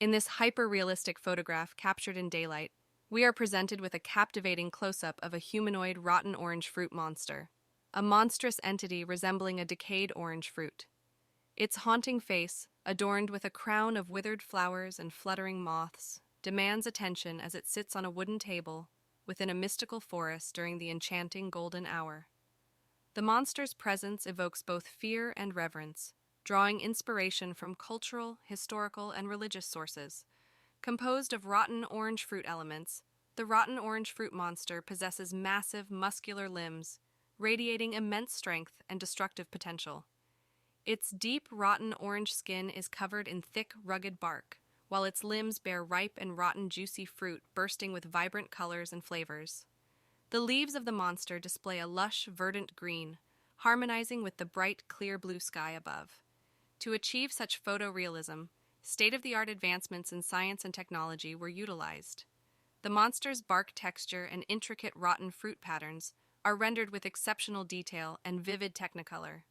In this hyper-realistic photograph captured in daylight, we are presented with a captivating close-up of a humanoid rotten orange fruit monster, a monstrous entity resembling a decayed orange fruit. Its haunting face, adorned with a crown of withered flowers and fluttering moths, demands attention as it sits on a wooden table within a mystical forest during the enchanting golden hour. The monster's presence evokes both fear and reverence, drawing inspiration from cultural, historical, and religious sources. Composed of rotten orange fruit elements, the rotten orange fruit monster possesses massive, muscular limbs, radiating immense strength and destructive potential. Its deep, rotten orange skin is covered in thick, rugged bark, while its limbs bear ripe and rotten, juicy fruit bursting with vibrant colors and flavors. The leaves of the monster display a lush, verdant green, harmonizing with the bright, clear blue sky above. To achieve such photorealism, state-of-the-art advancements in science and technology were utilized. The monster's bark texture and intricate rotten fruit patterns are rendered with exceptional detail and vivid technicolor.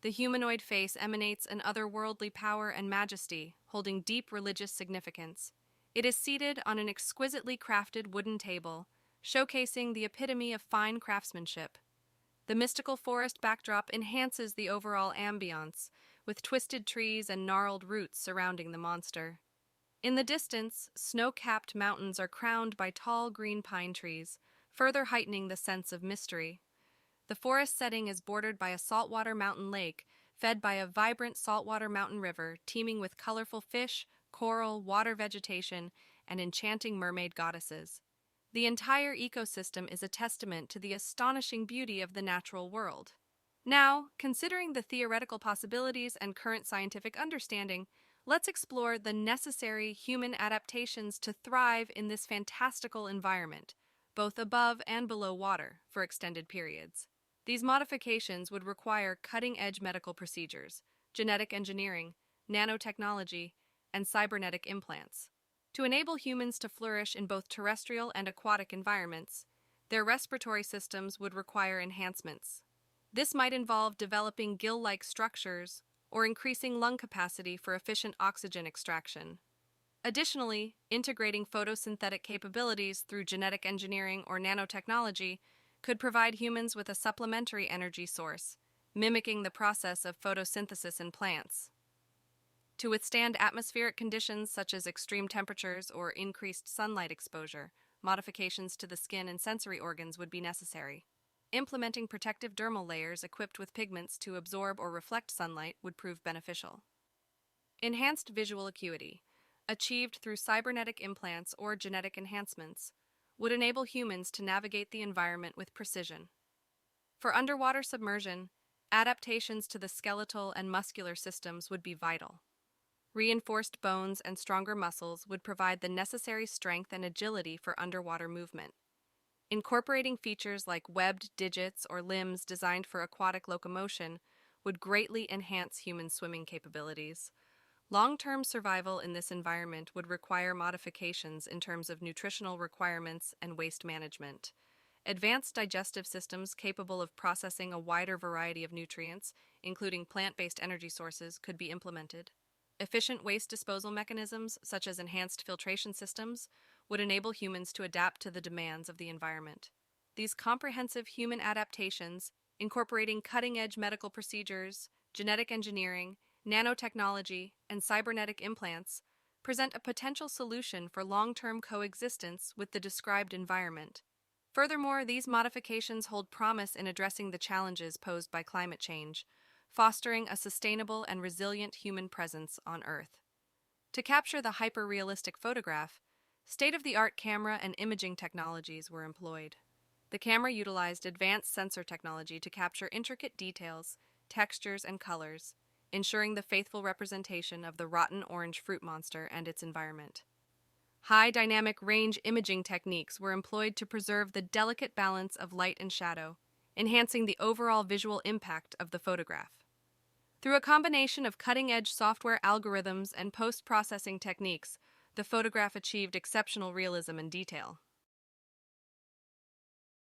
The humanoid face emanates an otherworldly power and majesty, holding deep religious significance. It is seated on an exquisitely crafted wooden table, showcasing the epitome of fine craftsmanship. The mystical forest backdrop enhances the overall ambiance, with twisted trees and gnarled roots surrounding the monster. In the distance, snow-capped mountains are crowned by tall green pine trees, further heightening the sense of mystery. The forest setting is bordered by a saltwater mountain lake, fed by a vibrant saltwater mountain river teeming with colorful fish, coral, water vegetation, and enchanting mermaid goddesses. The entire ecosystem is a testament to the astonishing beauty of the natural world. Now, considering the theoretical possibilities and current scientific understanding, let's explore the necessary human adaptations to thrive in this fantastical environment, both above and below water, for extended periods. These modifications would require cutting-edge medical procedures, genetic engineering, nanotechnology, and cybernetic implants. To enable humans to flourish in both terrestrial and aquatic environments, their respiratory systems would require enhancements. This might involve developing gill-like structures or increasing lung capacity for efficient oxygen extraction. Additionally, integrating photosynthetic capabilities through genetic engineering or nanotechnology could provide humans with a supplementary energy source, mimicking the process of photosynthesis in plants. To withstand atmospheric conditions such as extreme temperatures or increased sunlight exposure, modifications to the skin and sensory organs would be necessary. Implementing protective dermal layers equipped with pigments to absorb or reflect sunlight would prove beneficial. Enhanced visual acuity, achieved through cybernetic implants or genetic enhancements, would enable humans to navigate the environment with precision. For underwater submersion, adaptations to the skeletal and muscular systems would be vital. Reinforced bones and stronger muscles would provide the necessary strength and agility for underwater movement. Incorporating features like webbed digits or limbs designed for aquatic locomotion would greatly enhance human swimming capabilities. Long-term survival in this environment would require modifications in terms of nutritional requirements and waste management. Advanced digestive systems capable of processing a wider variety of nutrients, including plant-based energy sources, could be implemented. Efficient waste disposal mechanisms, such as enhanced filtration systems, would enable humans to adapt to the demands of the environment. These comprehensive human adaptations, incorporating cutting-edge medical procedures, genetic engineering, nanotechnology, and cybernetic implants, present a potential solution for long-term coexistence with the described environment. Furthermore, these modifications hold promise in addressing the challenges posed by climate change, fostering a sustainable and resilient human presence on Earth. To capture the hyper-realistic photograph, state-of-the-art camera and imaging technologies were employed. The camera utilized advanced sensor technology to capture intricate details, textures, and colors, ensuring the faithful representation of the rotten orange fruit monster and its environment. High dynamic range imaging techniques were employed to preserve the delicate balance of light and shadow, enhancing the overall visual impact of the photograph. Through a combination of cutting-edge software algorithms and post-processing techniques, the photograph achieved exceptional realism and detail.